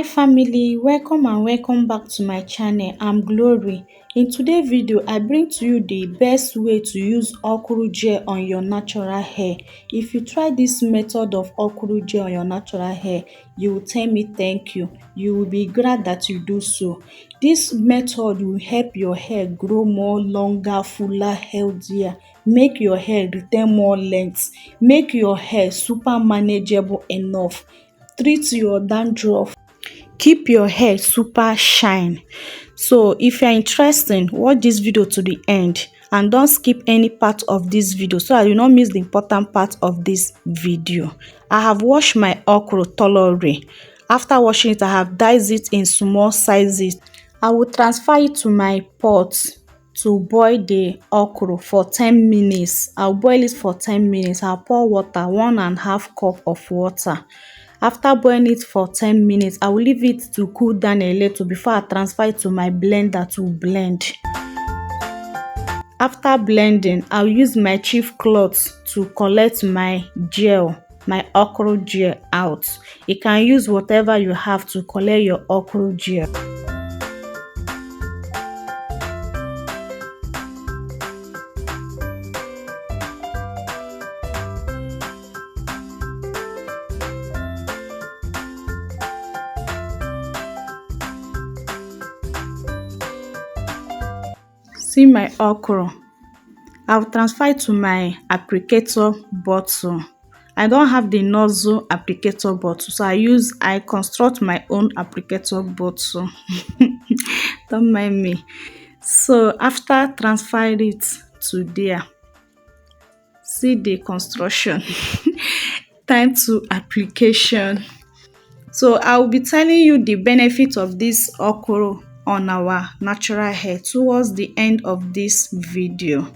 Hi family, welcome and welcome back to my channel. I'm Glory. In today's video, I bring to you the best way to use OKRA gel on your natural hair. If you try this method of OKRA gel on your natural hair, you will tell me thank you. You will be glad that you do so. This method will help your hair grow more longer, fuller, healthier. Make your hair retain more length. Make your hair super manageable enough. Treat your dandruff. Keep your hair super shine. So if you're interested, watch this video to the end and don't skip any part of this video so that you not miss the important part of this video. I have washed my okra thoroughly. After washing it, I have diced it in small sizes. I will transfer it to my pot to boil the okra for 10 minutes. I'll boil it for 10 minutes. I'll pour water, 1.5 cup of water. After boiling it for 10 minutes, I will leave it to cool down a little before I transfer it to my blender to blend. After blending, I'll use my chief cloth to collect my gel, my okra gel out. You can use whatever you have to collect your okra gel. See my okra. I'll transfer it to my applicator bottle. I don't have the nozzle applicator bottle, so I construct my own applicator bottle. Don't mind me. So after transferring it to there, see the construction. Time to application. So I will be telling you the benefit of this okra on our natural hair towards the end of this video.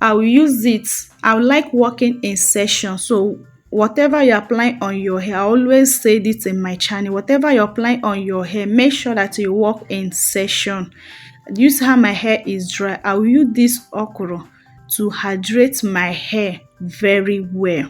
I will use it. I would like working in session. So whatever you're applying on your hair, I always say this in my channel. Whatever you're applying on your hair, make sure that you work in session. Use how my hair is dry. I will use this okra to hydrate my hair very well.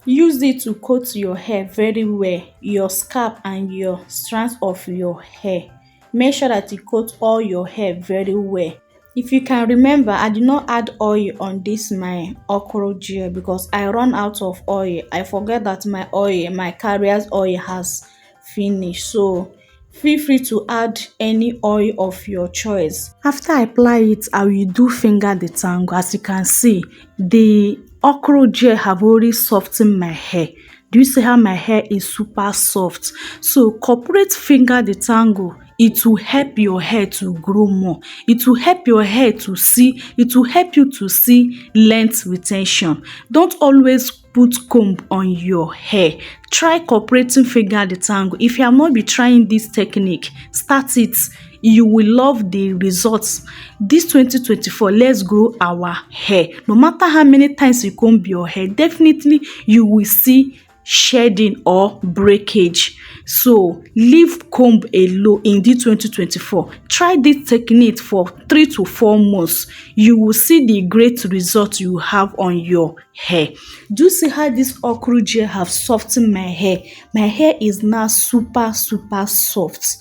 Use it to coat your hair very well, your scalp and your strands of your hair. Make sure that you coat all your hair very well. If you can remember, I did not add oil on this my okra gel because I run out of oil. I forget that my carrier's oil has finished. So feel free to add any oil of your choice. After I apply it, I will do finger detangle. As you can see, the okra gel have already softened my hair. Do you see how my hair is super soft? So corporate finger detangle, it will help your hair to grow more. It will help your hair to see, it will help you to see length retention. Don't always put comb on your hair. Try cooperating finger detangle. If you have not been trying this technique, start it. You will love the results. This 2024, let's grow our hair. No matter how many times you comb your hair, definitely you will see shedding or breakage. So leave comb alone in this 2024. Try this technique for 3 to 4 months. You will see the great result you have on your hair. Do you see how this okra gel have softened my hair? My hair is now super soft.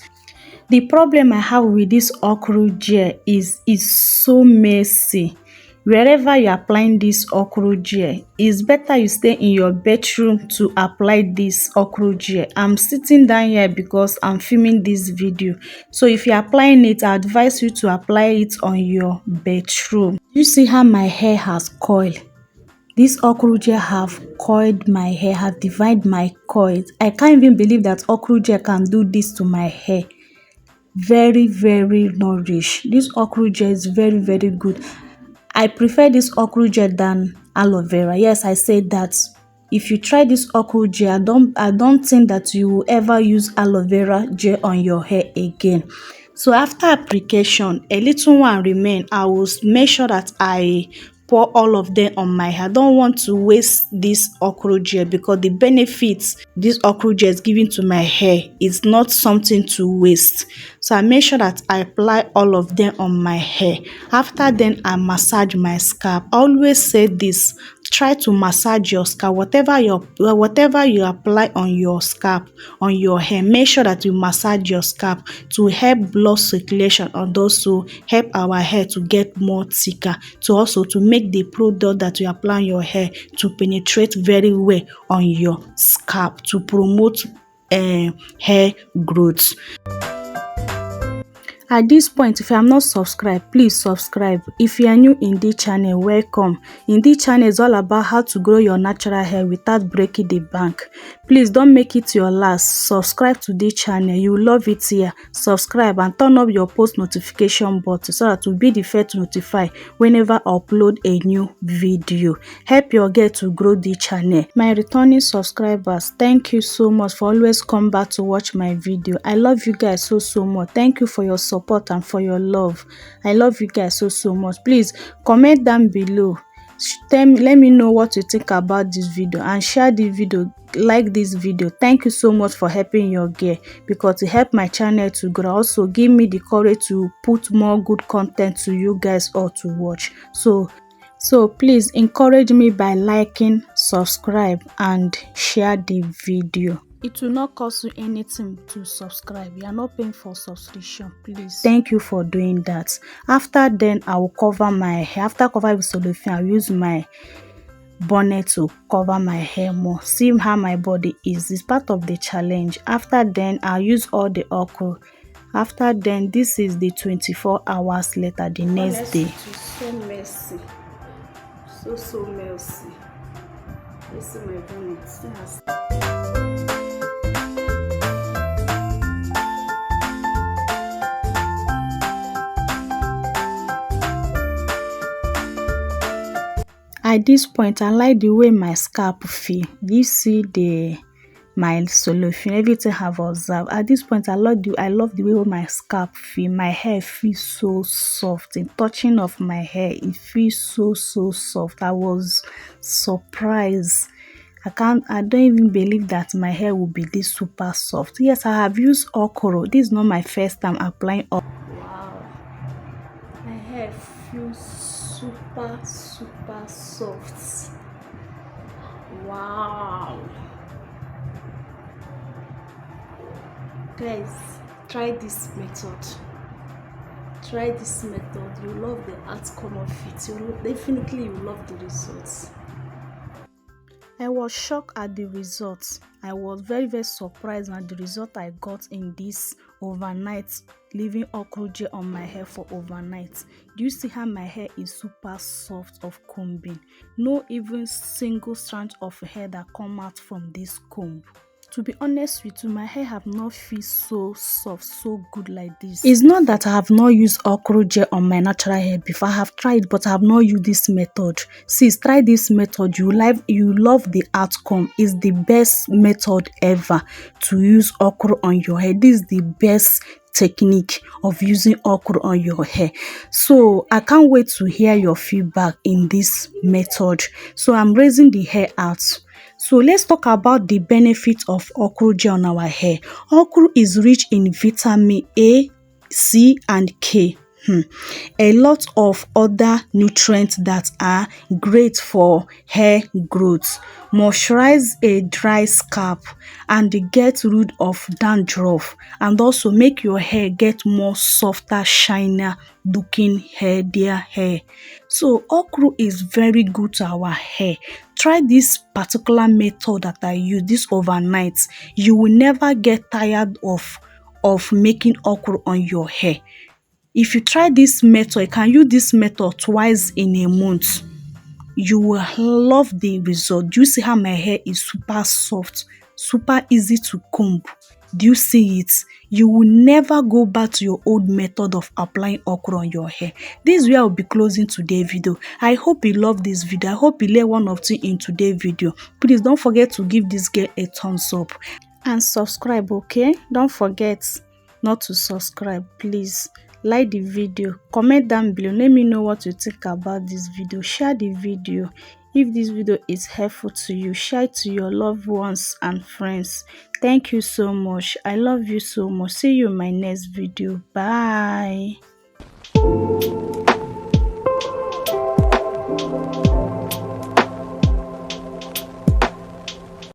The problem I have with this okra gel is so messy. Wherever you're applying this okra gel, it's better you stay in your bedroom to apply this okra gel. I'm sitting down here because I'm filming this video. So if you're applying it, I advise you to apply it on your bedroom. You see how my hair has coiled? This okra gel have coiled my hair, have divided my coils. I can't even believe that okra gel can do this to my hair. Very nourished. This okra gel is very good. I prefer this okra gel than aloe vera. Yes, I said that. If you try this okra gel, I don't think that you will ever use aloe vera gel on your hair again. So after application, a little one remain. I will make sure that I pour all of them on my hair. I don't want to waste this okra gel because the benefits this okra gel is giving to my hair is not something to waste. So I make sure that I apply all of them on my hair. After then, I massage my scalp. I always say this, try to massage your scalp. Whatever you apply on your scalp, on your hair, make sure that you massage your scalp to help blood circulation and also help our hair to get more thicker, to also to make the product that you apply on your hair to penetrate very well on your scalp to promote hair growth. At this point, if you are not subscribed, please subscribe. If you are new in this channel, welcome. In this channel is all about how to grow your natural hair without breaking the bank. Please don't make it your last. Subscribe to this channel. You will love it here. Subscribe and turn up your post notification button so that you'll be the first to notify whenever I upload a new video. Help your girl to grow this channel. My returning subscribers, thank you so much for always come back to watch my video. I love you guys so much. Thank you for your support and for your love. I love you guys so much. Please comment down below. Let me know what you think about this video and share the video, like this video. Thank you so much for helping your girl, because it help my channel to grow. Also give me the courage to put more good content to you guys all to watch. So please encourage me by liking, subscribe and share the video. It will not cost you anything to subscribe. You are not paying for subscription, please. Thank you for doing that. After then, I will cover my hair. After covering with solution, I'll use my bonnet to cover my hair more. See how my body is. It's part of the challenge. After then, I'll use all the okra. After then, this is the 24 hours later, the next day. So messy. So messy. This is my bonnet. At this point, I like the way my scalp feel. You see my solution, everything I have observed. At this point, I love the way my scalp feel. My hair feels so soft. In touching of my hair, it feels so soft. I was surprised. I don't even believe that my hair will be this super soft. Yes, I have used OKRA. This is not my first time applying OKRA. Wow, my hair feels super soft. Wow, guys, try this method. You love the outcome of it. You love the results. I was shocked at the results. I was very surprised at the result I got in this overnight, leaving OKRA gel on my hair for overnight. Do you see how my hair is super soft of combing? No even single strand of hair that come out from this comb. To be honest with you, my hair have not feel so soft, so good like this. It's not that I have not used OKRA gel on my natural hair before. I have tried, but I have not used this method. Sis, try this method. You love the outcome. It's the best method ever to use OKRA on your hair. This is the best technique of using OKRA on your hair. So I can't wait to hear your feedback in this method. So I'm raising the hair out. So let's talk about the benefits of OKRA gel on our hair. OKRA is rich in vitamin A, C and K. A lot of other nutrients that are great for hair growth, moisturize a dry scalp and get rid of dandruff, and also make your hair get more softer, shinier looking healthier hair. So OKRA is very good to our hair. Try this particular method that I use this overnight. You will never get tired of making OKRA on your hair. If you try this method, you can use this method twice in a month. You will love the result. Do you see how my hair is super soft, super easy to comb? Do you see it? You will never go back to your old method of applying OKRA on your hair. This is where I'll be closing today's video. I hope you love this video. I hope you learn one or two in today's video. Please don't forget to give this girl a thumbs up and subscribe, okay? Don't forget not to subscribe, please. Like the video, comment down below, let me know what you think about this video. Share the video. If this video is helpful to you, share it to your loved ones and friends. Thank you so much. I love you so much. See you in my next video. Bye.